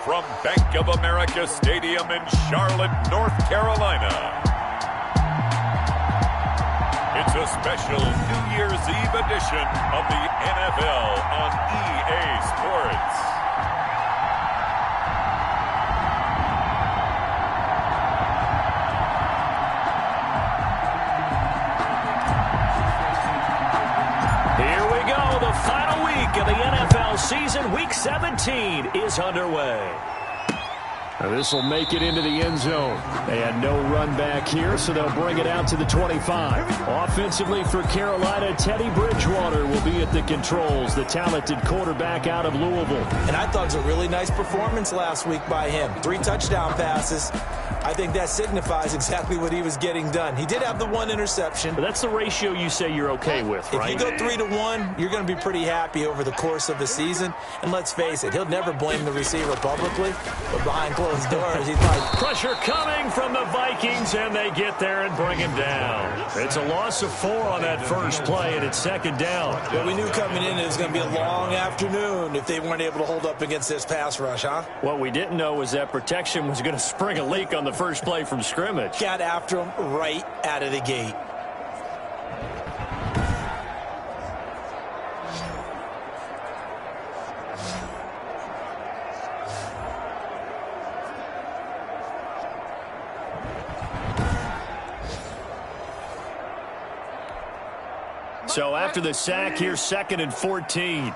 from Bank of America Stadium in Charlotte, North Carolina. It's a special New Year's Eve edition of the NFL on EA Sports. Here we go, the final week of the NFL season. Week 17 is underway. This will make it into the end zone. They had no run back here, so they'll bring it out to the 25. Offensively for Carolina, Teddy Bridgewater will be at the controls, the talented quarterback out of Louisville. And I thought it was a really nice performance last week by him. 3 touchdown passes. I think that signifies exactly what he was getting done. He did have the 1 interception. But that's the ratio you say you're okay with, right? If you go 3-1, you're going to be pretty happy over the course of the season. And let's face it, he'll never blame the receiver publicly, but behind closed doors, he's like... Pressure coming from the Vikings, and they get there and bring him down. It's a loss of 4 on that first play, and it's 2nd down. But we knew coming in it was going to be a long afternoon if they weren't able to hold up against this pass rush, huh? What we didn't know was that protection was going to spring a leak on the first play from scrimmage. Got after him right out of the gate. So after the sack, here's 2nd and 14.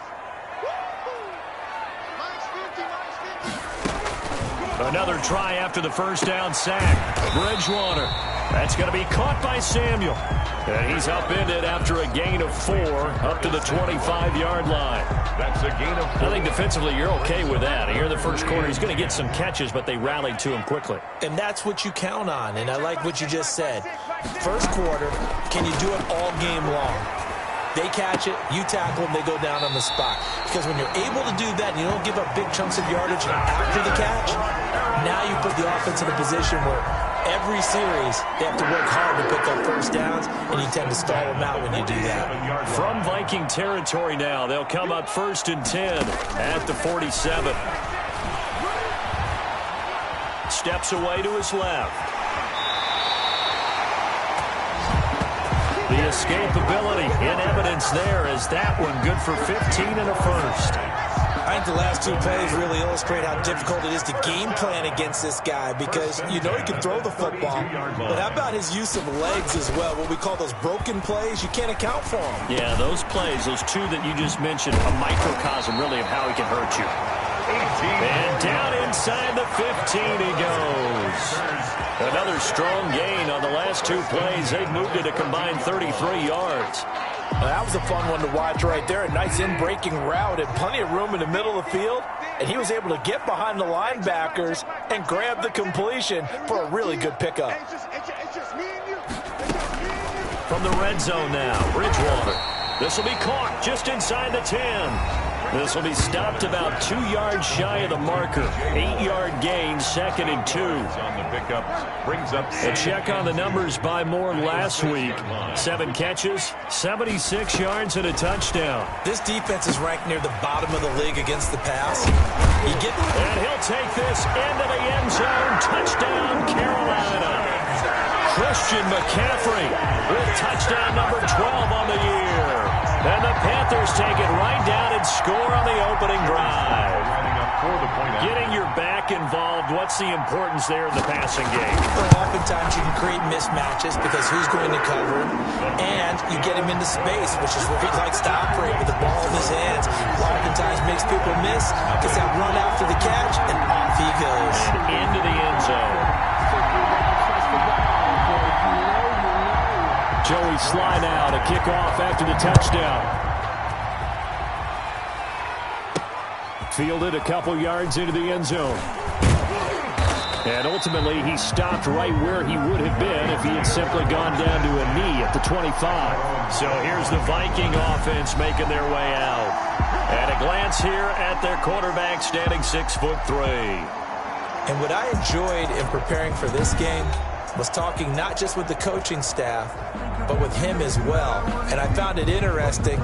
Another try after the first down sack. Bridgewater. That's going to be caught by Samuel. And he's upended after a gain of 4 up to the 25-yard line. That's a gain of 4. I think defensively you're okay with that. Here in the first quarter, he's going to get some catches, but they rallied to him quickly. And that's what you count on, and I like what you just said. First quarter, can you do it all game long? They catch it, you tackle them, they go down on the spot. Because when you're able to do that and you don't give up big chunks of yardage after the catch, now you put the offense in a position where every series they have to work hard to pick up first downs, and you tend to stall them out when you do that. From Viking territory now, they'll come up 1st and 10 at the 47. Steps away to his left. The escapability in evidence there as that one good for 15 and a first. I think the last 2 plays really illustrate how difficult it is to game plan against this guy because you know he can throw the football, but how about his use of legs as well? What we call those broken plays, you can't account for them. Yeah, those plays, those 2 that you just mentioned, a microcosm really of how he can hurt you. 18. And down inside the 15 he goes. Another strong gain on the last 2 plays. They've moved it a combined 33 yards. That was a fun one to watch right there. A nice in-breaking route and plenty of room in the middle of the field. And he was able to get behind the linebackers and grab the completion for a really good pickup. From the red zone now, Bridgewater. This will be caught just inside the 10. This will be stopped about 2 yards shy of the marker. 8-yard gain, 2nd and 2. On the pickup, brings up A check on the numbers by Moore last week. 7 catches, 76 yards, and a touchdown. This defense is ranked near the bottom of the league against the pass. And he'll take this into the end zone. Touchdown, Carolina. Christian McCaffrey with touchdown number 12 on the year. And the Panthers take it right down and score on the opening drive. Getting your back involved, what's the importance there in the passing game? Well, oftentimes you can create mismatches because who's going to cover him, and you get him into space, which is where he likes to operate with the ball in his hands. Oftentimes makes people miss, gets that run after the catch, and off he goes. Into the end zone. Joey Sly now to kick off after the touchdown. Fielded a couple yards into the end zone. And ultimately, he stopped right where he would have been if he had simply gone down to a knee at the 25. So here's the Viking offense making their way out. And a glance here at their quarterback standing 6'3". And what I enjoyed in preparing for this game was talking not just with the coaching staff, but with him as well. And I found it interesting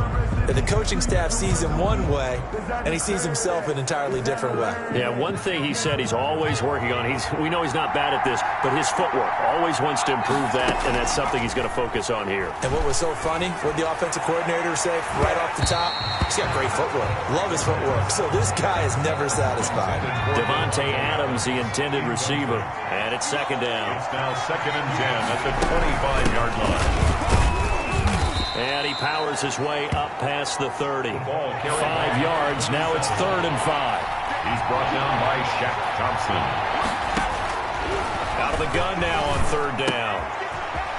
And the coaching staff sees him one way, and he sees himself an entirely different way. Yeah, one thing he said he's always working on. We know he's not bad at this, but his footwork, always wants to improve that, and that's something he's going to focus on here. And what was so funny, what the offensive coordinator say right off the top, he's got great footwork. Love his footwork. So this guy is never satisfied. Devontae Adams, the intended receiver, and it's second down. It's now 2nd and 10 at the 25-yard line. And he powers his way up past the 30. 5 yards. Now it's 3rd and 5. He's brought down by Shaq Thompson. Out of the gun now on 3rd down.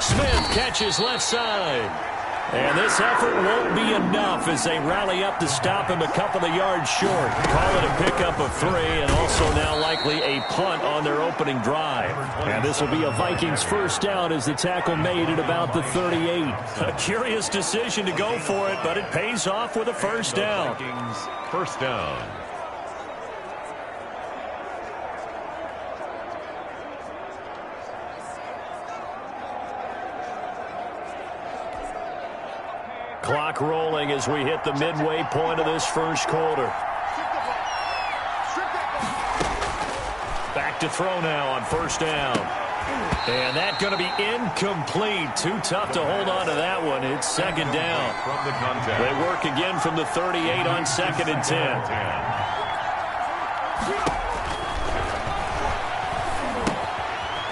Smith catches left side. And this effort won't be enough as they rally up to stop him a couple of yards short. Call it a pickup of 3, and also now likely a punt on their opening drive. And this will be a Vikings first down as the tackle made at about the 38. A curious decision to go for it, but it pays off with a first down. Vikings first down. Clock rolling as we hit the midway point of this first quarter. Back to throw now on first down. And that's going to be incomplete. Too tough to hold on to that one. It's second down. From the contact. They work again from the 38 on 2nd and 10.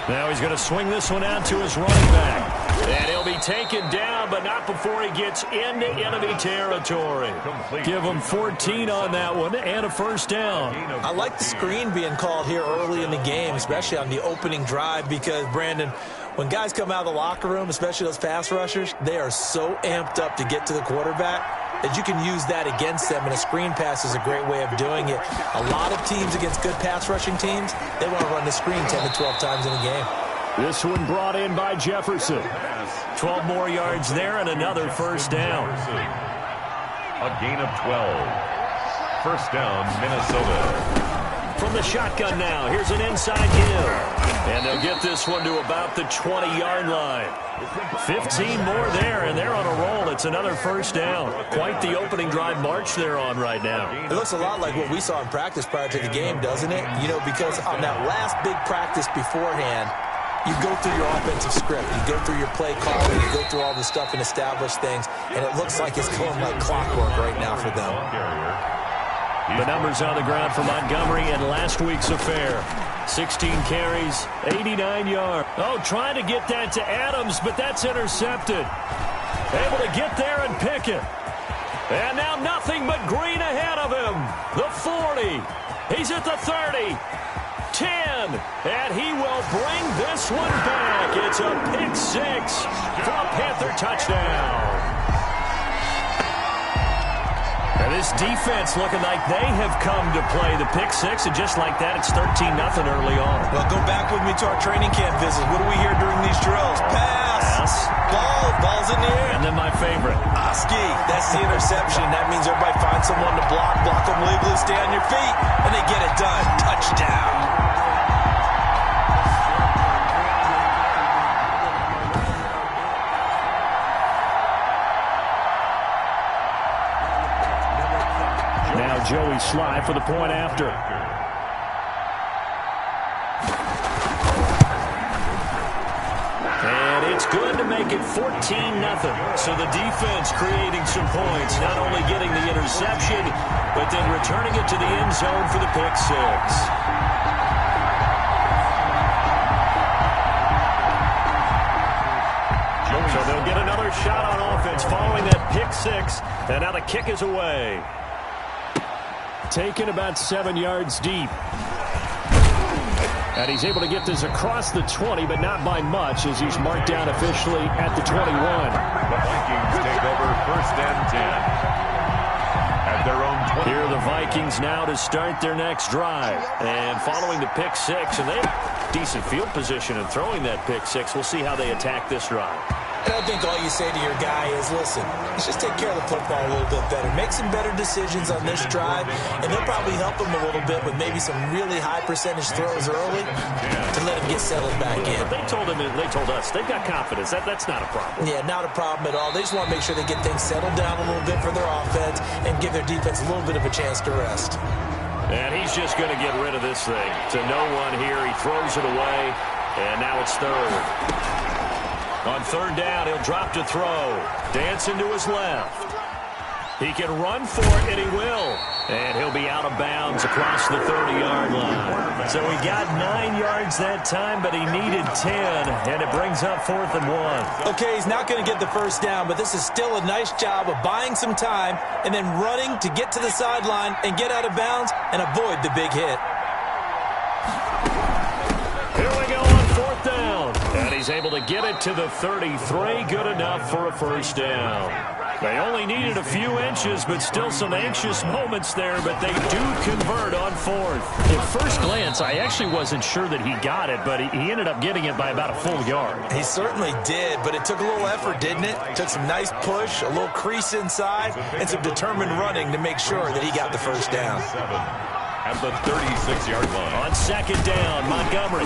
Now he's going to swing this one out to his running back. And he'll be taken down, but not before he gets into enemy territory. Give him 14 on that one and a first down. I like the screen being called here early in the game, especially on the opening drive, because, Brandon, when guys come out of the locker room, especially those pass rushers, they are so amped up to get to the quarterback that you can use that against them, and a screen pass is a great way of doing it. A lot of teams against good pass rushing teams, they want to run the screen 10 to 12 times in a game. This one brought in by Jefferson. 12 more yards there and another first down. A gain of 12. First down, Minnesota. From the shotgun now, here's an inside hill. And they'll get this one to about the 20-yard line. 15 more there, and they're on a roll. It's another first down. Quite the opening drive march they're on right now. It looks a lot like what we saw in practice prior to the game, doesn't it? You know, because on that last big practice beforehand, you go through your offensive script, you go through your play calling, you go through all the stuff and establish things, and it looks like it's going like clockwork right now for them. The numbers on the ground for Montgomery in last week's affair. 16 carries, 89 yards. Oh, trying to get that to Adams, but that's intercepted. Able to get there and pick it. And now nothing but green ahead of him. The 40. He's at the 30. 10, and he will bring this one back. It's a pick 6 for a Panther touchdown. And this defense looking like they have come to play the pick 6, and just like that, it's 13-0 early on. Well, go back with me to our training camp visit. What do we hear during these drills? Pass. Ball's in the air. And then my favorite. Oski, that's the interception. That means everybody finds someone to block them legally, stay on your feet, and they get it done. Touchdown. Now Joey Sly for the point after. And it's good to make it 14-0. So the defense creating some points, not only getting the interception, but then returning it to the end zone for the pick 6. So they'll get another shot on offense following that pick 6. And now the kick is away. Taken about 7 yards deep. And he's able to get this across the 20, but not by much, as he's marked down officially at the 21. The Vikings take over first and 10. At their own 20. Here are the Vikings now to start their next drive. And following the pick 6, and they have decent field position in throwing that pick 6. We'll see how they attack this drive. And I think all you say to your guy is, listen, let's just take care of the football a little bit better. Make some better decisions on this drive, and they'll probably help him a little bit with maybe some really high percentage throws early to let him get settled back in. But they told us, they've got confidence. That's not a problem. Yeah, not a problem at all. They just want to make sure they get things settled down a little bit for their offense and give their defense a little bit of a chance to rest. And he's just going to get rid of this thing. To no one here. He throws it away, and now it's third. On third down, he'll drop to throw. Dancing to his left. He can run for it, and he will. And he'll be out of bounds across the 30-yard line. So he got 9 yards that time, but he needed 10, and it brings up 4th and 1. Okay, he's not going to get the first down, but this is still a nice job of buying some time and then running to get to the sideline and get out of bounds and avoid the big hit. Here we go on 4th down. And he's able to get it to the 33. Good enough for a first down. They only needed a few inches, but still some anxious moments there, but they do convert on 4th. At first glance, I actually wasn't sure that he got it, but he ended up getting it by about a full yard. He certainly did, but it took a little effort, didn't it? Took some nice push, a little crease inside, and some determined running to make sure that he got the first down. At the 36-yard line. On 2nd down, Montgomery.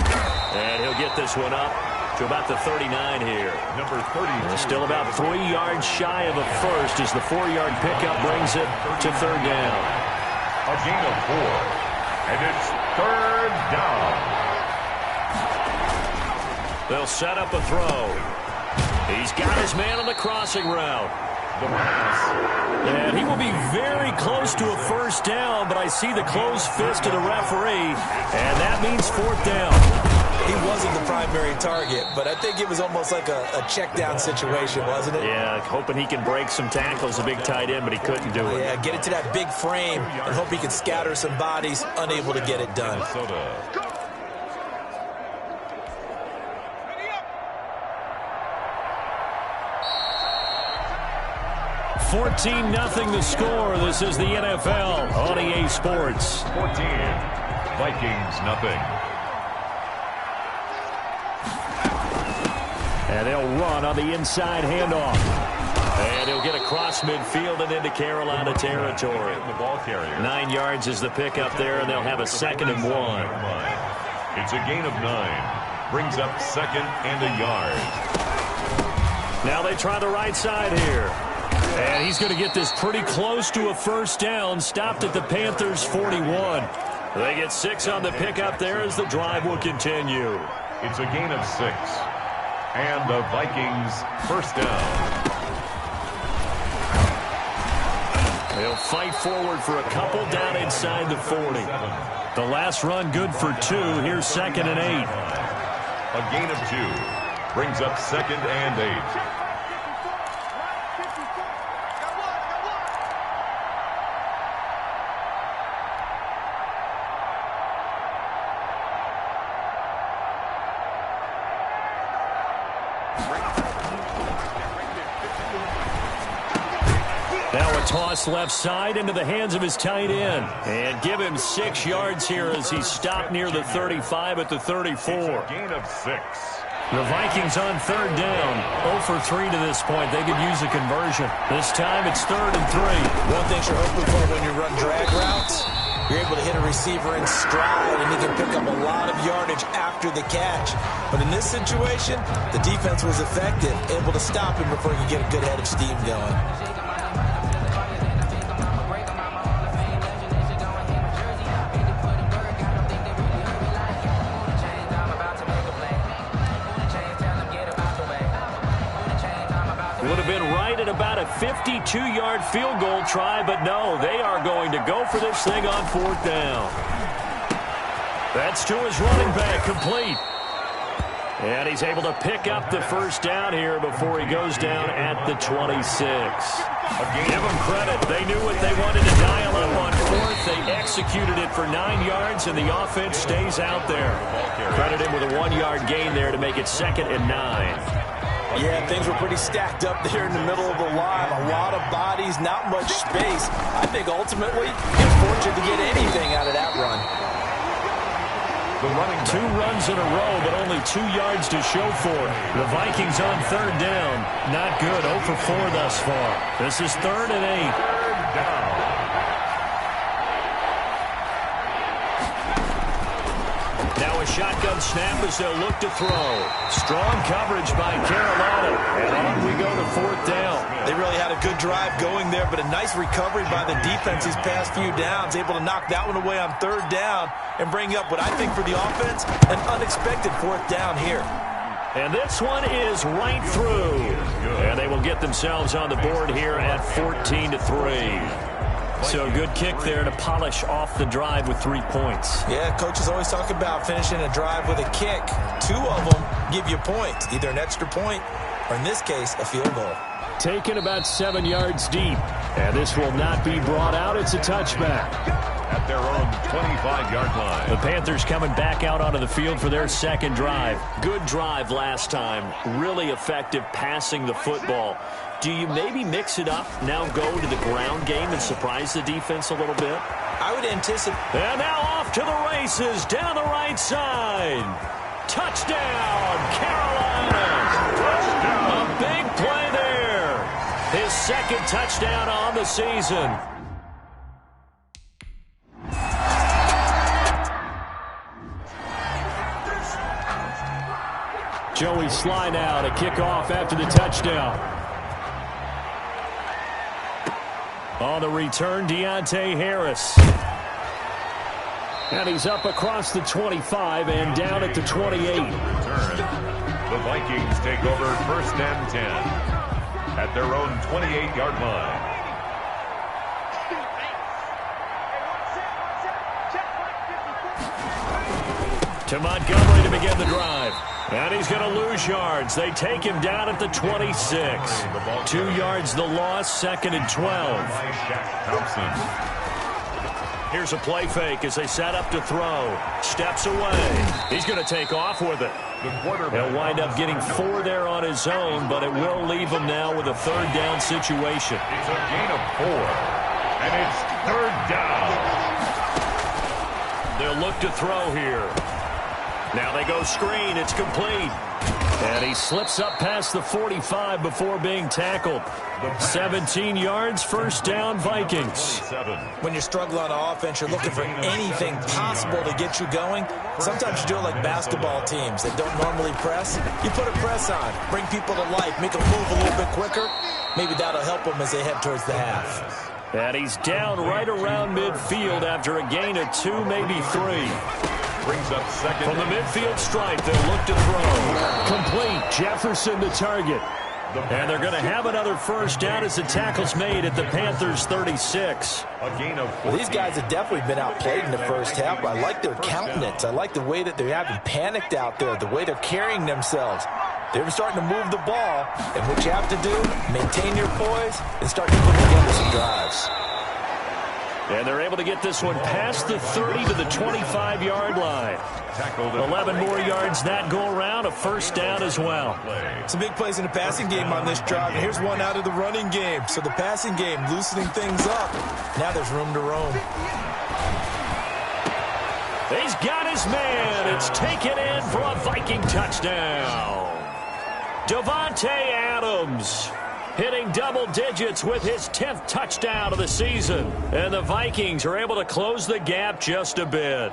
And he'll get this one up to about the 39 here. Number 30. Still about 3 yards shy of a first as the 4-yard pickup brings it to 3rd down. A gain of 4. And it's 3rd down. They'll set up a throw. He's got his man on the crossing route. And he will be very close to a first down, but I see the closed fist of the referee, and that means 4th down. He wasn't the primary target, but I think it was almost like a check down situation, wasn't it? Yeah, hoping he can break some tackles, a big tight end, but he couldn't do it. Yeah, get it to that big frame and hope he can scatter some bodies, unable to get it done. 14-0 the score. This is the NFL on EA Sports. 14. Vikings, nothing. And they'll run on the inside handoff. And he'll get across midfield and into Carolina territory. The ball carrier. 9 yards is the pickup there, and they'll have a 2nd and 1. It's a gain of 9. Brings up 2nd and a yard. Now they try the right side here. And he's going to get this pretty close to a first down. Stopped at the Panthers' 41. They get 6 on the pickup there as the drive will continue. It's a gain of 6. And the Vikings first down. They'll fight forward for a couple down inside the 40. The last run good for 2. Here's 2nd and 8. A gain of 2. Brings up 2nd and 8. Toss left side into the hands of his tight end. And give him 6 yards here as he's stopped near the 35 at the 34. Gain of 6. The Vikings on 3rd down. 0 for 3 to this point. They could use a conversion. This time it's 3rd and 3. One thing you're hoping for when you run drag routes, you're able to hit a receiver in stride, and he can pick up a lot of yardage after the catch. But in this situation, the defense was effective, able to stop him before he could get a good head of steam going. Would have been right at about a 52-yard field goal try, but no, they are going to go for this thing on 4th down. That's to his running back, complete. And he's able to pick up the first down here before he goes down at the 26. Give them credit. They knew what they wanted to dial up on 4th. They executed it for 9 yards, and the offense stays out there. Credit him with a 1-yard gain there to make it 2nd and 9. Yeah, things were pretty stacked up there in the middle of the line. A lot of bodies, not much space. I think ultimately he was fortunate to get anything out of that run. The running back. 2 runs in a row, but only 2 yards to show for it. The Vikings on 3rd down. Not good. 0 for 4 thus far. This is 3rd and 8. 3rd down. Now a shotgun snap as they'll look to throw. Strong coverage by Carolina. And on we go to 4th down. They really had a good drive going there, but a nice recovery by the defense these past few downs, able to knock that one away on 3rd down and bring up what I think for the offense, an unexpected 4th down here. And this one is right through. And they will get themselves on the board here at 14-3. So good kick there to polish off the drive with 3 points. Yeah, coaches always talk about finishing a drive with a kick. 2 of them give you points, either an extra point or, in this case, a field goal. Taken about 7 yards deep. And this will not be brought out. It's a touchback. At their own 25-yard line. The Panthers coming back out onto the field for their 2nd drive. Good drive last time. Really effective passing the football. Do you maybe mix it up, now go to the ground game and surprise the defense a little bit? I would anticipate. And now off to the races down the right side. Touchdown, Carolina. Touchdown. A big play there. His 2nd touchdown on the season. Joey Sly now to kick off after the touchdown. On the return, Deontay Harris. And he's up across the 25 and down at the 28. The Vikings take over 1st and 10 at their own 28-yard line. To Montgomery to begin the drive. And he's going to lose yards. They take him down at the 26. 2 yards the loss, 2nd and 12. Here's a play fake as they set up to throw. Steps away. He's going to take off with it. He'll wind up getting 4 there on his own, but it will leave him now with a 3rd down situation. It's a gain of 4, and it's 3rd down. They'll look to throw here. Now they go screen. It's complete. And he slips up past the 45 before being tackled. 17 yards, 1st down, Vikings. When you're struggling on offense, you're looking for anything possible to get you going. Sometimes you do it like basketball teams that don't normally press. You put a press on, bring people to life, make them move a little bit quicker. Maybe that'll help them as they head towards the half. And he's down right around midfield after a gain of 2, maybe 3. Brings up 2nd. From the midfield stripe, they'll look to throw. Complete. Jefferson the target. And they're going to have another 1st down as the tackle's made at the Panthers' 36. A gain of 14. Well, these guys have definitely been outplayed in the 1st half. I like their countenance. I like the way that they're having panicked out there, the way they're carrying themselves. They're starting to move the ball, and what you have to do, maintain your poise and start to put together some drives. And they're able to get this one past the 30 to the 25-yard line. 11 more yards that go around, a 1st down as well. Some big plays in the passing game on this drive. And here's one out of the running game. So the passing game loosening things up. Now there's room to roam. He's got his man. It's taken in for a Viking touchdown. Davante Adams hitting double digits with his 10th touchdown of the season. And the Vikings are able to close the gap just a bit.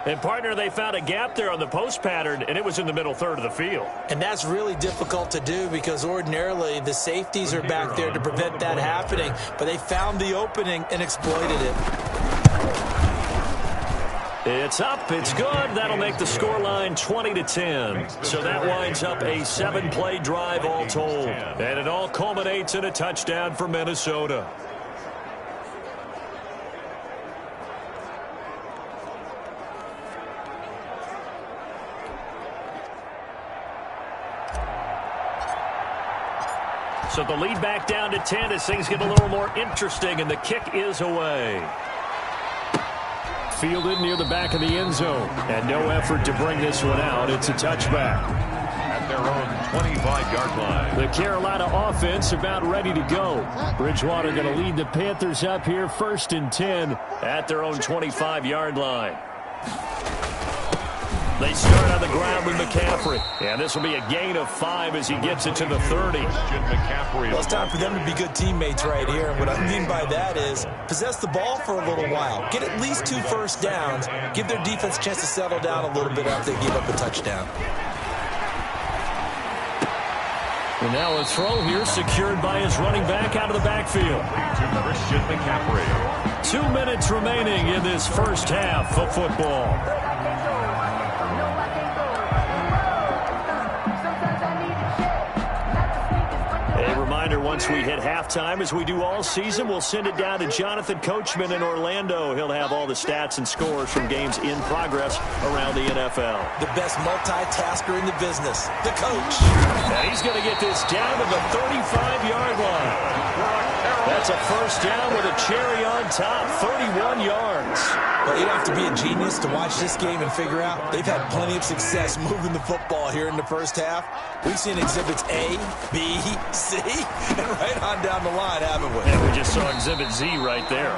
And, partner, they found a gap there on the post pattern, and it was in the middle 3rd of the field. And that's really difficult to do because ordinarily the safeties are back there to prevent that happening. But they found the opening and exploited it. It's up. It's good. That'll make the scoreline 20-10. So that winds up a 7-play drive all told. And it all culminates in a touchdown for Minnesota. So the lead back down to 10 as things get a little more interesting, and the kick is away. Fielded near the back of the end zone, and no effort to bring this one out. It's a touchback. At their own 25-yard line. The Carolina offense about ready to go. Bridgewater going to lead the Panthers up here 1st and 10 at their own 25-yard line. They start on the ground with McCaffrey. And this will be a gain of 5 as he gets it to the 30. Well, it's time for them to be good teammates right here. And what I mean by that is possess the ball for a little while. Get at least 2 first downs. Give their defense a chance to settle down a little bit after they give up a touchdown. And now a throw here secured by his running back out of the backfield. To Christian McCaffrey. 2 minutes remaining in this first half of football. Once we hit halftime, as we do all season, we'll send it down to Jonathan Coachman in Orlando. He'll have all the stats and scores from games in progress around the NFL. The best multitasker in the business, the coach. And he's going to get this down to the 35-yard line. That's a first down with a cherry on top, 31 yards. Well, you don't have to be a genius to watch this game and figure out they've had plenty of success moving the football here in the first half. We've seen exhibits A, B, C, and right on down the line, haven't we? And we just saw exhibit Z right there.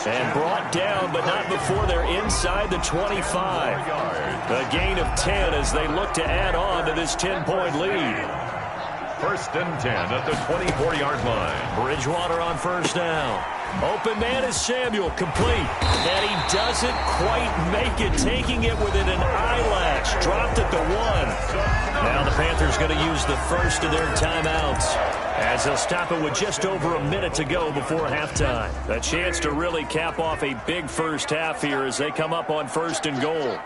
And brought down, but not before they're inside the 25. A gain of 10 as they look to add on to this 10-point lead. First and 10 at the 24-yard line. Bridgewater on first down. Open man is Samuel, complete. And he doesn't quite make it, taking it within an eyelash. Dropped at the 1. Now the Panthers going to use the first of their timeouts, as they'll stop it with just over a minute to go before halftime. A chance to really cap off a big first half here as they come up on first and goal.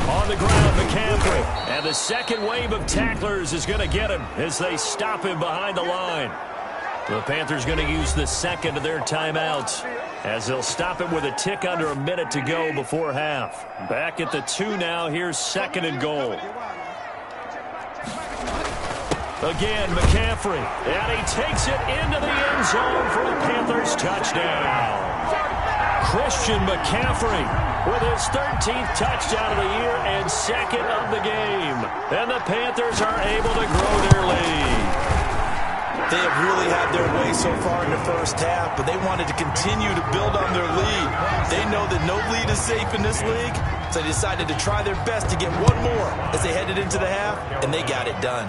On the ground, McCaffrey. And the second wave of tacklers is going to get him as they stop him behind the line. The Panthers going to use the second of their timeouts, as they'll stop it with a tick under a minute to go before half. Back at the 2 now. Here's second and goal. Again, McCaffrey. And he takes it into the end zone for a Panthers touchdown. Christian McCaffrey with his 13th touchdown of the year and second of the game. And the Panthers are able to grow their lead. They have really had their way so far in the first half, but they wanted to continue to build on their lead. They know that no lead is safe in this league, so they decided to try their best to get one more as they headed into the half, and they got it done.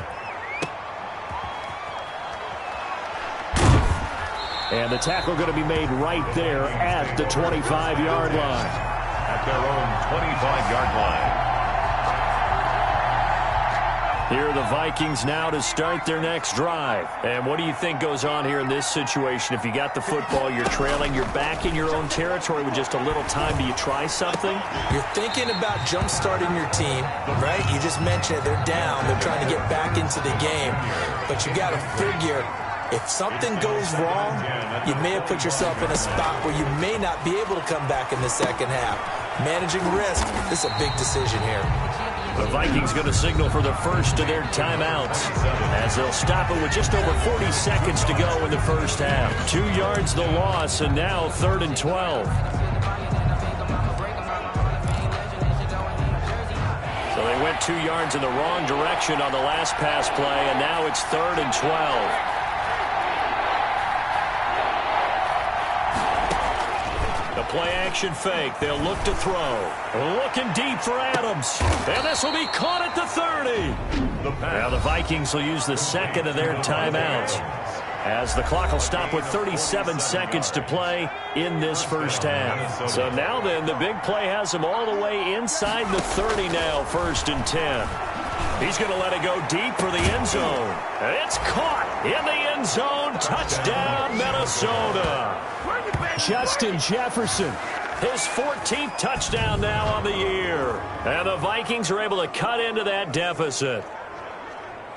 And the tackle going to be made right there at the 25-yard line. At their own 25-yard line. Here are the Vikings now to start their next drive. And what do you think goes on here in this situation? If you got the football, you're trailing, you're back in your own territory with just a little time. Do you try something? You're thinking about jump-starting your team, right? You just mentioned it. They're down. They're trying to get back into the game. But you got to figure, if something goes wrong, you may have put yourself in a spot where you may not be able to come back in the second half. Managing risk, this is a big decision here. The Vikings going to signal for the first of their timeouts, as they'll stop it with just over 40 seconds to go in the first half. 2 yards the loss, and now 3rd and 12. So they went 2 yards in the wrong direction on the last pass play, and now it's 3rd and 12. The play-action fake. They'll look to throw. Looking deep for Adams. And this will be caught at the 30. Now the Vikings will use the second of their timeouts, as the clock will stop with 37 seconds to play in this first half. So now then, the big play has them all the way inside the 30 now, 1st and 10. He's going to let it go deep for the end zone. And it's caught in the end zone. Touchdown, Minnesota. Justin Jefferson, his 14th touchdown now on the year. And the Vikings are able to cut into that deficit.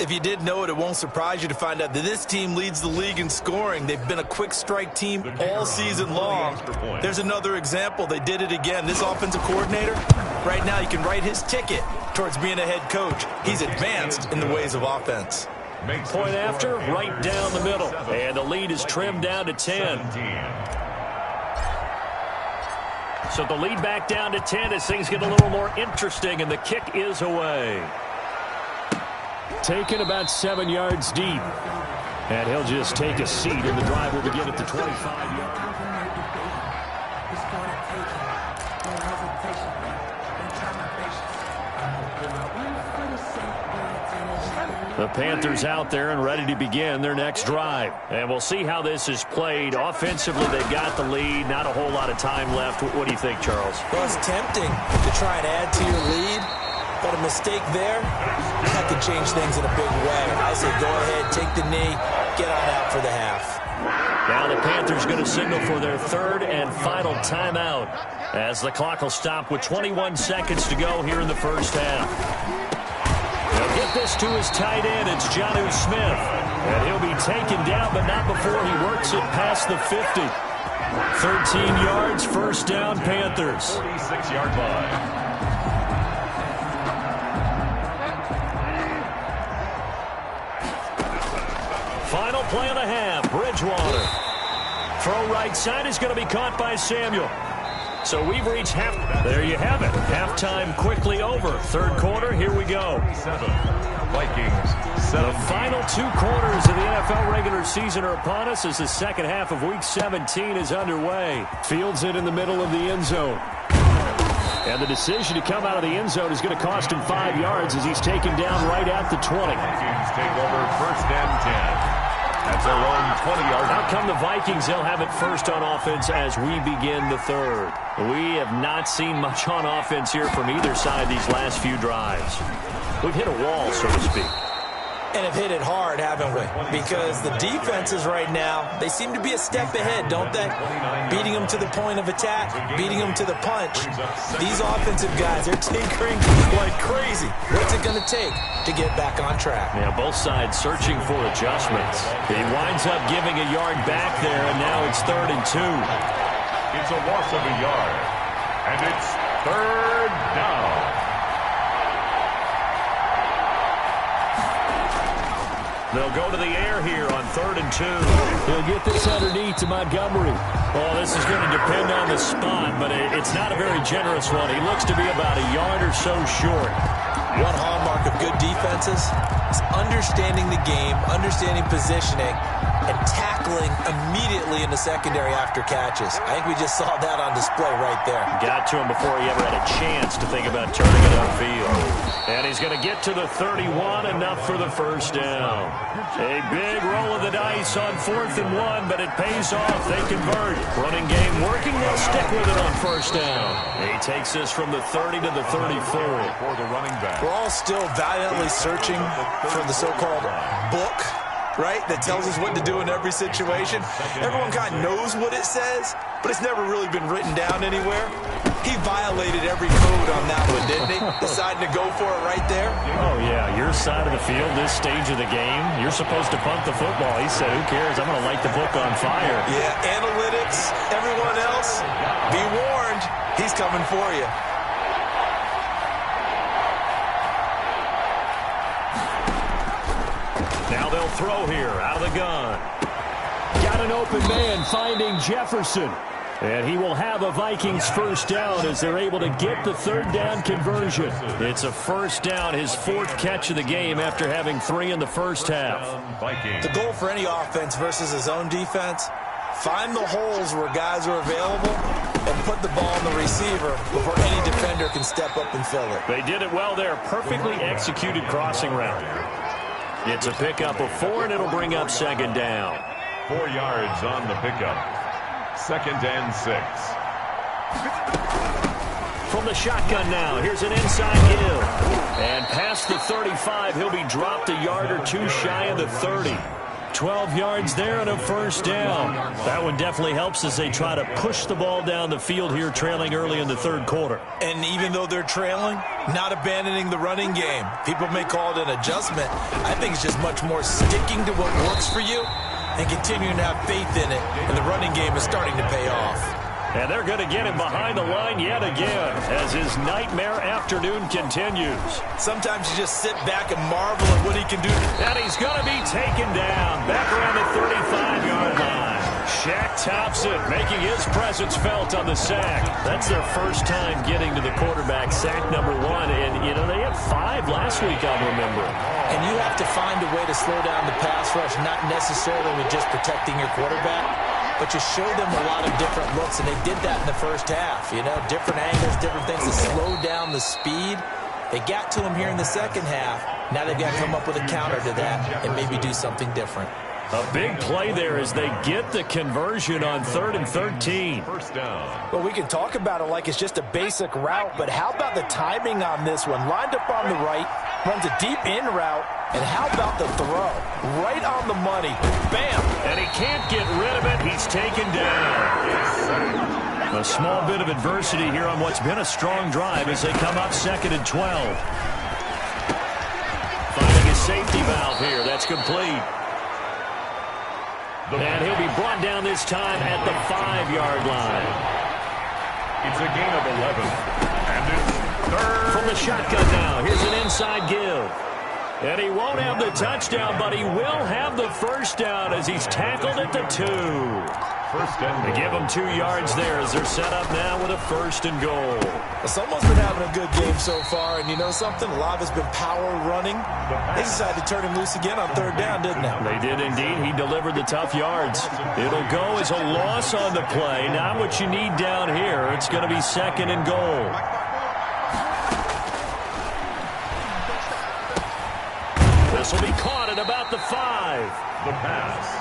If you didn't know it, it won't surprise you to find out that this team leads the league in scoring. They've been a quick strike team all season long. There's another example. They did it again. This offensive coordinator, right now you can write his ticket towards being a head coach. He's advanced in the ways of offense. Point after, right down the middle. And the lead is trimmed down to 10. So the lead back down to 10 as things get a little more interesting, and the kick is away. Taken about 7 yards deep. And he'll just take a seat, and the drive will begin at the 25-yard line. The Panthers out there and ready to begin their next drive. And we'll see how this is played. Offensively, they've got the lead. Not a whole lot of time left. What do you think, Charles? Well, it's tempting to try and add to your lead. But a mistake there, that could change things in a big way. I say go ahead, take the knee, get on out for the half. Now the Panthers going to signal for their third and final timeout as the clock will stop with 21 seconds to go here in the first half. He'll get this to his tight end. It's Jonnu Smith. And he'll be taken down, but not before he works it past the 50. 13 yards, first down, Panthers. 46-yard line. Final play of the half, Bridgewater. Throw right side is going to be caught by Samuel. So we've reached half. There you have it. Halftime quickly over. Third quarter, here we go. Vikings. The final 2 quarters of the NFL regular season are upon us as the second half of Week 17 is underway. Fields it in the middle of the end zone. And the decision to come out of the end zone is going to cost him 5 yards as he's taken down right at the 20. Vikings take over first and 10. That's their own 20-yard. Out come the Vikings. They'll have it first on offense as we begin the third. We have not seen much on offense here from either side these last few drives. We've hit a wall, so to speak. And have hit it hard, haven't we? Because the defenses right now, they seem to be a step ahead, don't they? Beating them to the point of attack, beating them to the punch. These offensive guys, they're tinkering like crazy. What's it going to take to get back on track? Yeah, both sides searching for adjustments. He winds up giving a yard back there, and now it's 3rd and 2. It's a loss of a yard. And it's 3rd down. They'll go to the air here on 3rd and 2. He'll get this underneath to Montgomery. Well, this is going to depend on the spot, but it's not a very generous one. He looks to be about a yard or so short. One hallmark of good defenses is understanding the game, understanding positioning, and tackling immediately in the secondary after catches. I think we just saw that on display right there. Got to him before he ever had a chance to think about turning it upfield. And he's going to get to the 31, enough for the first down. A big roll of the dice on 4th and 1, but it pays off. They convert. Running game working. They'll stick with it on first down. He takes this from the 30 to the 34. For the running back. We're all still valiantly searching for the so-called book, right, that tells us what to do in every situation. Everyone kind of knows what it says, but it's never really been written down anywhere. He violated every code on that one, didn't he? Deciding to go for it right there. Oh, yeah, your side of the field, this stage of the game, you're supposed to punt the football. He said, who cares? I'm going to light the book on fire. Yeah, analytics, everyone else, be warned, he's coming for you. Now they'll throw here, out of the gun. Got an open man finding Jefferson. And he will have a Vikings first down as they're able to get the 3rd down conversion. It's a first down, his 4th catch of the game after having 3 in the first half. The goal for any offense versus his own defense, find the holes where guys are available and put the ball on the receiver before any defender can step up and fill it. They did it well there. Perfectly executed crossing route. It's a pickup of 4, and it'll bring up 2nd down. 4 yards on the pickup. 2nd and 6. From the shotgun now, here's an inside Hill. And past the 35, he'll be dropped a yard or 2 shy of the 30. 12 yards there and a first down. That one definitely helps as they try to push the ball down the field here, trailing early in the 3rd quarter. And even though they're trailing, not abandoning the running game. People may call it an adjustment. I think it's just much more sticking to what works for you and continuing to have faith in it. And the running game is starting to pay off. And they're going to get him behind the line yet again as his nightmare afternoon continues. Sometimes you just sit back and marvel at what he can do. And he's going to be taken down back around the 35-yard line. Shaq tops it, making his presence felt on the sack. That's their first time getting to the quarterback, sack number 1. And, you know, they had 5 last week, I'll remember. And you have to find a way to slow down the pass rush, not necessarily with just protecting your quarterback, but you show them a lot of different looks, and they did that in the first half. You know, different angles, different things to slow down the speed. They got to him here in the second half. Now they've got to come up with a counter to that and maybe do something different. A big play there as they get the conversion on 3rd and 13. First down. Well, we can talk about it like it's just a basic route, but how about the timing on this one? Lined up on the right, runs a deep in route, and how about the throw? Right on the money. Bam! And he can't get rid of it. He's taken down. A small bit of adversity here on what's been a strong drive as they come up 2nd and 12. Finding a safety valve here. That's complete. And he'll be brought down this time at the 5-yard line. It's a gain of 11. And it's 3rd. From the shotgun now, here's an inside give. And he won't have the touchdown, but he will have the first down as he's tackled at the 2. First and They give him 2 yards there as they're set up now with a 1st and goal. Someone's been having a good game so far, and you know something? A lot of it's been power running. They decided to turn him loose again on 3rd down, didn't they? They did indeed. He delivered the tough yards. It'll go as a loss on the play. Not what you need down here. It's going to be 2nd and goal. This will be caught at about the 5. the pass.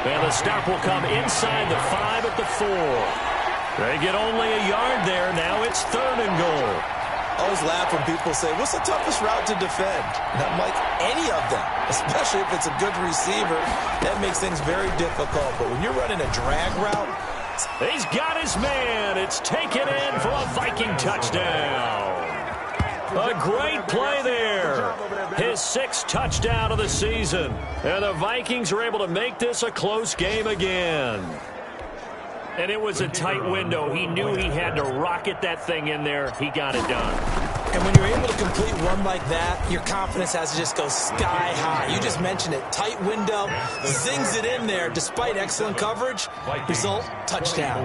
And the stop will come inside the 5 at the 4. They get only a yard there. Now it's 3rd and goal. I always laugh when people say, what's the toughest route to defend? And I'm like, any of them, especially if it's a good receiver. That makes things very difficult. But when you're running a drag route, he's got his man. It's taken in for a Viking touchdown. A great play there. His 6th touchdown of the season. And the Vikings are able to make this a close game again. And it was a tight window. He knew he had to rocket that thing in there. He got it done. and when you're able to complete one like that, your confidence has to just go sky high. You just mentioned it. Tight window, zings it in there despite excellent coverage. Result, touchdown.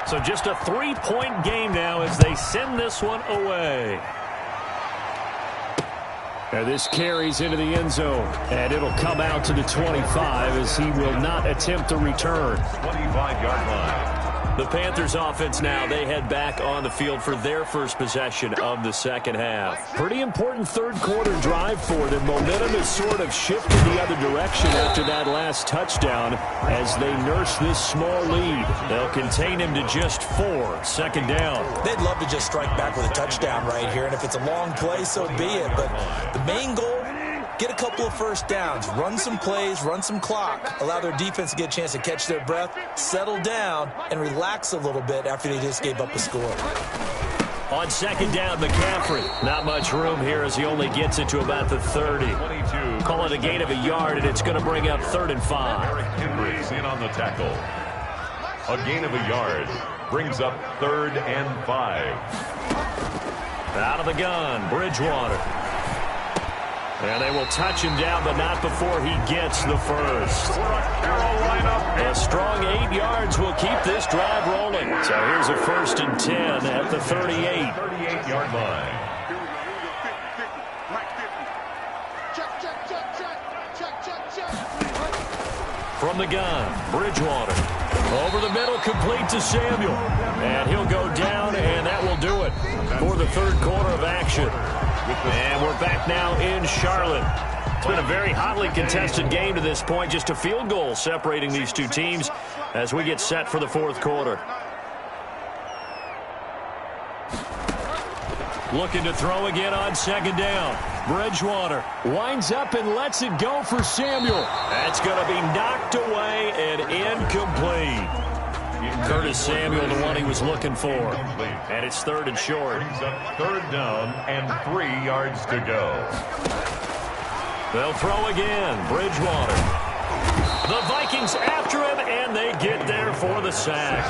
So just a 3-point game now as they send this one away. And this carries into the end zone. And it'll come out to the 25 as he will not attempt the return. 25-yard line. The Panthers offense now, they head back on the field for their first possession of the second half. Pretty important third quarter drive for them. Momentum has sort of shifted the other direction after that last touchdown as they nurse this small lead. They'll contain him to just 4, second down. They'd love to just strike back with a touchdown right here, and if it's a long play, so be it. But the main goal, get a couple of first downs, run some plays, run some clock, allow their defense to get a chance to catch their breath, settle down, and relax a little bit after they just gave up a score. On second down, McCaffrey. Not much room here as he only gets it to about the 30. 22. Call it a gain of a yard, and it's going to bring up 3rd and 5. Eric Henry's in on the tackle. A gain of a yard brings up 3rd and 5. Out of the gun, Bridgewater. And they will touch him down, but not before he gets the first. A strong 8 yards will keep this drive rolling. So here's a 1st and 10 at the 38. 38-yard line. From the gun, Bridgewater. Over the middle, complete to Samuel. And he'll go down, and that will do it for the third quarter of action. And we're back now in Charlotte. It's been a very hotly contested game to this point. Just a field goal separating these two teams as we get set for the fourth quarter. Looking to throw again on second down. Bridgewater winds up and lets it go for Samuel. That's going to be knocked away and incomplete. Curtis Samuel, the one he was looking for. And it's 3rd and short. Brings up 3rd down and 3 yards to go. They'll throw again. Bridgewater. The Vikings after him, and they get there for the sack.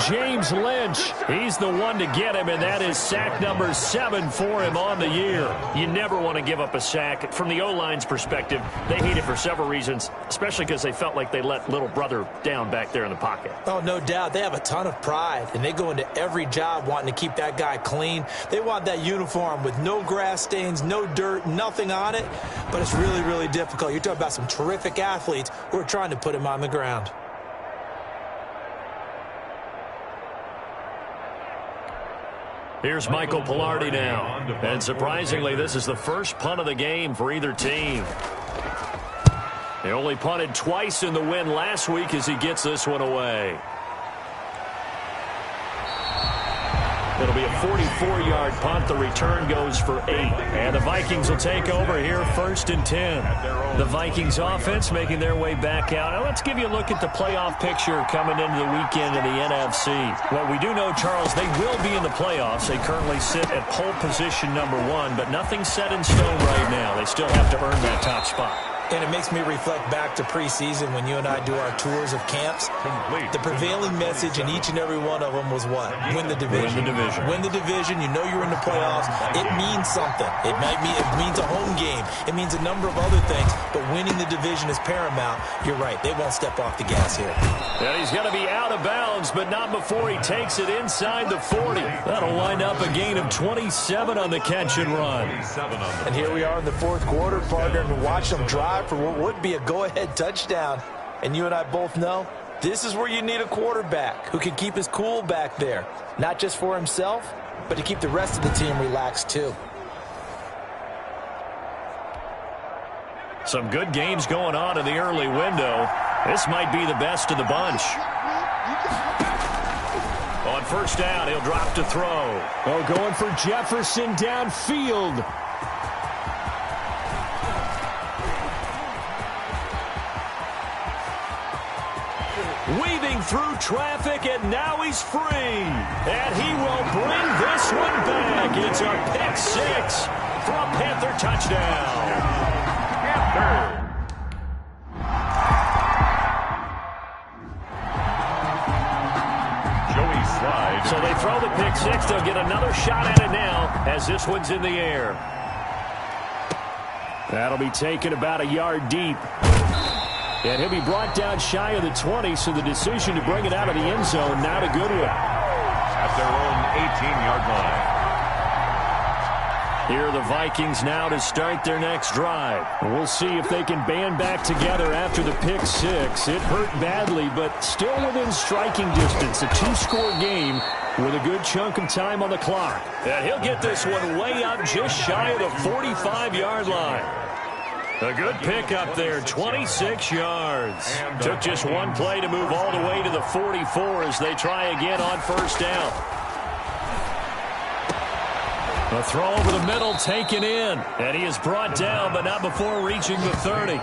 James Lynch, he's the one to get him, and that is sack number 7 for him on the year. You never want to give up a sack. From the O-line's perspective, they hate it for several reasons, especially because they felt like they let little brother down back there in the pocket. Oh, no doubt. They have a ton of pride, and they go into every job wanting to keep that guy clean. They want that uniform with no grass stains, no dirt, nothing on it, but it's really, really difficult. You're talking about some terrific athletes who are trying to put him on the ground. Here's Michael Pilardi now. And surprisingly, this is the first punt of the game for either team. They only punted twice in the win last week as he gets this one away. It'll be a 44-yard punt. The return goes for 8. And the Vikings will take over here 1st and 10. The Vikings offense making their way back out. Now let's give you a look at the playoff picture coming into the weekend in the NFC. What we do know, Charles, they will be in the playoffs. They currently sit at pole position number 1, but nothing's set in stone right now. They still have to earn that top spot. And it makes me reflect back to preseason when you and I do our tours of camps. The prevailing message in each and every one of them was what? Win the division. Win the division. Win the division. You know you're in the playoffs. It means something. It means a home game. It means a number of other things. But winning the division is paramount. You're right. They won't step off the gas here. And he's going to be out of bounds, but not before he takes it inside the 40. That'll wind up a gain of 27 on the catch and run. And here we are in the 4th quarter, partner, and watch them drive for what would be a go-ahead touchdown. And you and I both know this is where you need a quarterback who can keep his cool back there. Not just for himself, but to keep the rest of the team relaxed too. Some good games going on in the early window. This might be the best of the bunch. On 1st down, he'll drop to throw. Oh, going for Jefferson downfield. Weaving through traffic, and now he's free. And he will bring this one back. It's a pick 6 for a Panther touchdown. Joey slides. So they throw the pick 6. They'll get another shot at it now as this one's in the air. That'll be taken about a yard deep. And he'll be brought down shy of the 20, so the decision to bring it out of the end zone, not a good one. At their own 18-yard line. Here are the Vikings now to start their next drive. We'll see if they can band back together after the pick 6. It hurt badly, but still within striking distance. A 2-score game with a good chunk of time on the clock. And he'll get this one way up just shy of the 45-yard line. A good pickup there, 26 yards. Took just one play to move all the way to the 44 as they try again on 1st down. A throw over the middle taken in. And he is brought down, but not before reaching the 30.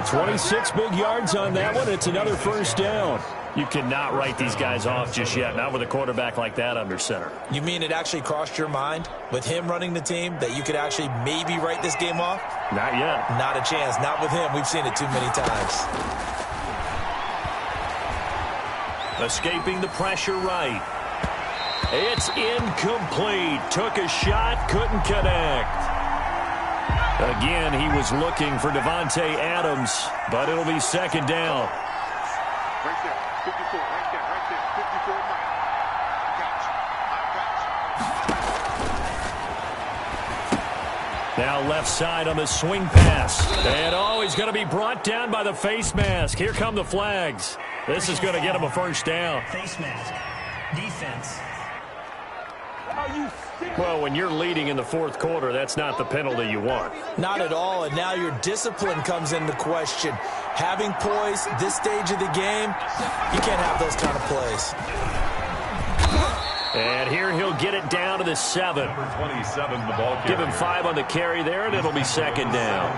26 big yards on that one. It's another 1st down. You cannot write these guys off just yet, not with a quarterback like that under center. You mean it actually crossed your mind with him running the team that you could actually maybe write this game off? Not yet. Not a chance. Not with him. We've seen it too many times. Escaping the pressure right. It's incomplete. Took a shot, couldn't connect. Again, he was looking for Devontae Adams, but it'll be 2nd down. Right there, 54, right there, 54, Mike. Now left side on the swing pass. And he's going to be brought down by the face mask. Here come the flags. This is going to get him a 1st down. Face mask. Defense. Well, when you're leading in the 4th quarter, that's not the penalty you want. Not at all, and now your discipline comes into question. Having poise this stage of the game, you can't have those kind of plays. And here he'll get it down to the 7. Number 27, the ball carrier. Give him 5 on the carry there, and it'll be 2nd down.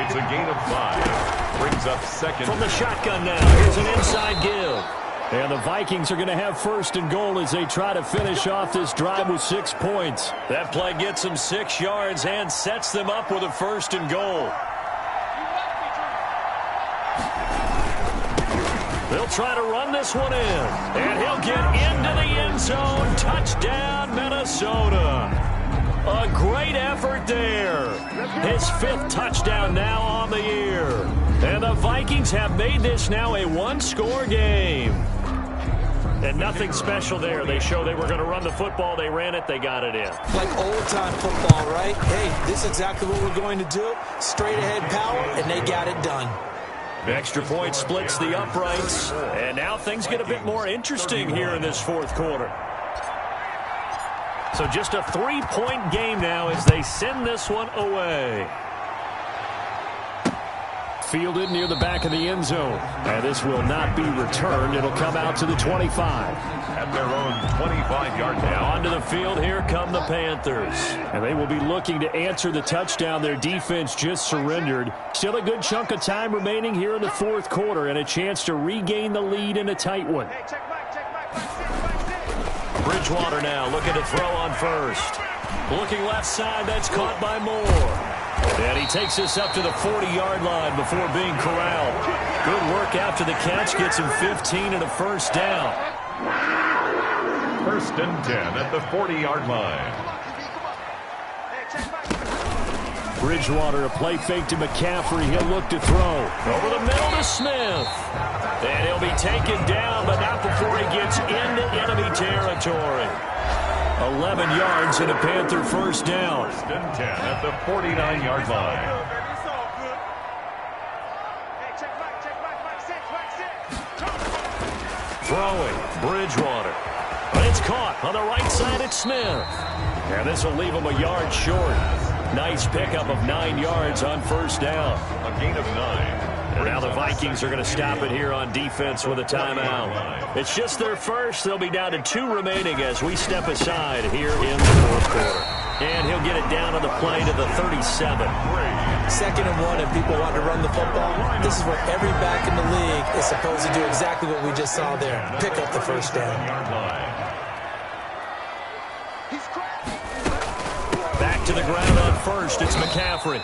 It's a gain of 5. Brings up 2nd. From the shotgun now, here's an inside give. And the Vikings are going to have 1st and goal as they try to finish off this drive with 6 points. That play gets them 6 yards and sets them up with a 1st and goal. They'll try to run this one in. And he'll get into the end zone. Touchdown, Minnesota. A great effort there. His 5th touchdown now on the year. And the Vikings have made this now a one-score game. And nothing special there. They showed they were going to run the football. They ran it. They got it in. Like old-time football, right? Hey, this is exactly what we're going to do. Straight-ahead power, and they got it done. The extra point splits the uprights. And now things get a bit more interesting here in this 4th quarter. So just a 3-point game now as they send this one away. Fielded near the back of the end zone. And this will not be returned. It'll come out to the 25. At their own 25-yard line. Now onto the field. Here come the Panthers. And they will be looking to answer the touchdown their defense just surrendered. Still a good chunk of time remaining here in the 4th quarter and a chance to regain the lead in a tight one. Bridgewater now looking to throw on first. Looking left side. That's caught by Moore. And he takes this up to the 40-yard line before being corralled. Good work after the catch. Gets him 15 and a first down. 1st and 10 at the 40-yard line. Bridgewater, a play fake to McCaffrey. He'll look to throw. Over the middle to Smith. And he'll be taken down, but not before he gets into enemy territory. 11 yards and a Panther first down. 1st and 10 at the 49-yard line. Throwing, Bridgewater. But it's caught on the right side at Smith. And this will leave him a yard short. Nice pickup of 9 yards on first down. A gain of 9. And now the Vikings are going to stop it here on defense with a timeout. It's just their first. They'll be down to 2 remaining as we step aside here in the 4th quarter. And he'll get it down on the play to the 37. 2nd and 1, and people want to run the football. This is where every back in the league is supposed to do exactly what we just saw there. Pick up the first down. Back to the ground on first. It's McCaffrey.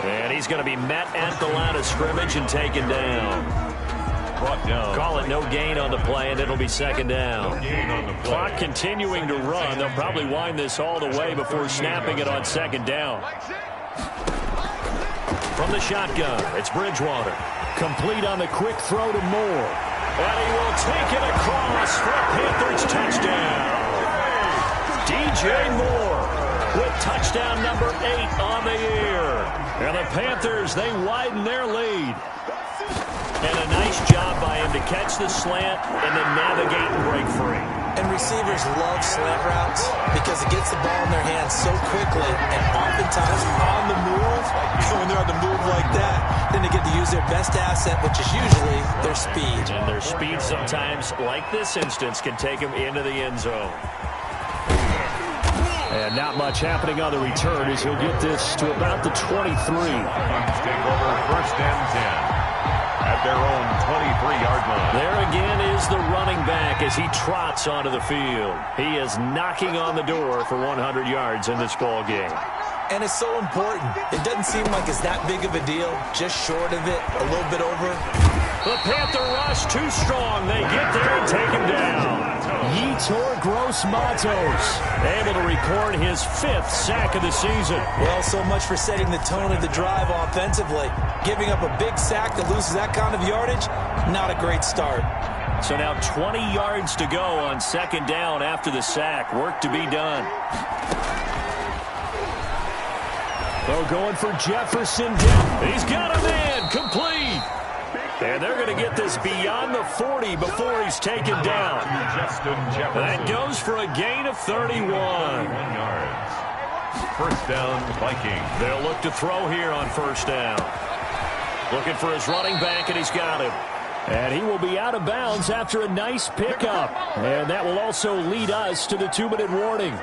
And he's going to be met at the line of scrimmage and taken down. Brought down. Call it no gain on the play, and it'll be 2nd down. Clock continuing to run. They'll probably wind this all the way before snapping it on 2nd down. From the shotgun, it's Bridgewater. Complete on the quick throw to Moore. And he will take it across for a Panthers touchdown. DJ Moore with touchdown number 8 on the year. And the Panthers, they widen their lead. And a nice job by him to catch the slant and then navigate and break free. And receivers love slant routes because it gets the ball in their hands so quickly and oftentimes on the move. When they're on the move like that, then they get to use their best asset, which is usually their speed. And their speed sometimes, like this instance, can take them into the end zone. And not much happening on the return as he'll get this to about the 23. Take over 1st and 10. At their own 23-yard line. There again is the running back as he trots onto the field. He is knocking on the door for 100 yards in this ball game. And it's so important. It doesn't seem like it's that big of a deal. Just short of it, a little bit over. The Panther rush too strong. They get there and take him down. Yetur Gross-Matos able to record his 5th sack of the season. Well, so much for setting the tone of the drive offensively. Giving up a big sack that loses that kind of yardage, not a great start. So now 20 yards to go on 2nd down after the sack. Work to be done. Oh, going for Jefferson. He's got him in. Complete. And they're going to get this beyond the 40 before he's taken down. That goes for a gain of 31. 1 yards. 1st down, Vikings. They'll look to throw here on 1st down. Looking for his running back, and he's got him. And he will be out of bounds after a nice pickup. And that will also lead us to the 2-minute warning.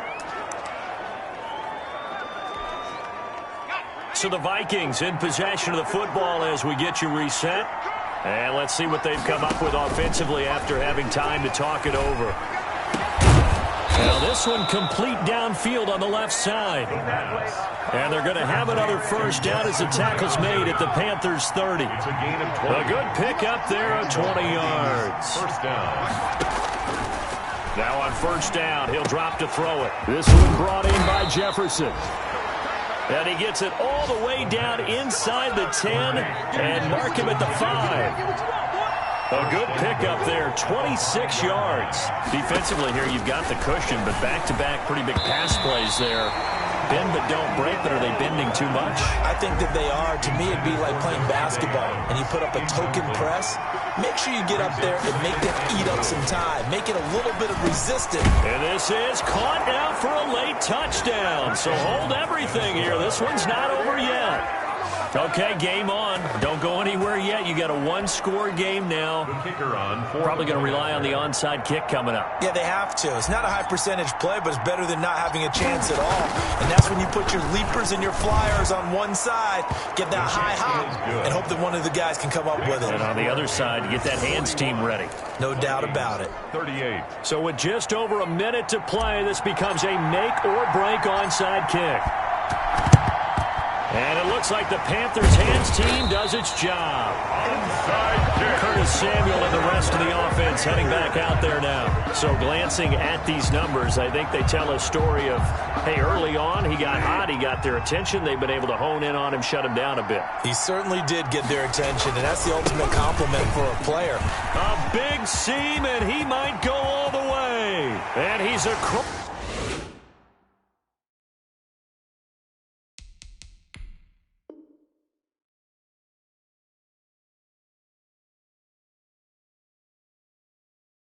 So the Vikings in possession of the football as we get you reset. And let's see what they've come up with offensively after having time to talk it over. Now this one complete downfield on the left side. And they're going to have another first down as the tackle's made at the Panthers' 30. A good pickup there of 20 yards. First down. Now on first down, he'll drop to throw it. This one brought in by Jefferson. And he gets it all the way down inside the 10 and mark him at the 5. A good pickup there, 26 yards. Defensively here, you've got the cushion, but back-to-back pretty big pass plays there. Bend but don't break, but are they bending too much? I think that they are. To me, it'd be like playing basketball, and you put up a token press. Make sure you get up there and make them eat up some time. Make it a little bit of resistance. And this is caught now for a late touchdown. So hold everything here. This one's not over yet. Okay, game on. Don't go anywhere yet. You got a one-score game now. The kicker on. Probably going to rely on the onside kick coming up. Yeah, they have to. It's not a high-percentage play, but it's better than not having a chance at all. And that's when you put your leapers and your flyers on one side, get that high hop, and hope that one of the guys can come up with it. And on the other side, get that hands team ready. No doubt about it. 38. So with just over a minute to play, this becomes a make-or-break onside kick. And it looks like the Panthers' hands team does its job. Onside kick. Curtis Samuel and the rest of the offense heading back out there now. So glancing at these numbers, I think they tell a story of, hey, early on, he got hot, he got their attention. They've been able to hone in on him, shut him down a bit. He certainly did get their attention, and that's the ultimate compliment for a player. A big seam, and he might go all the way. And he's a...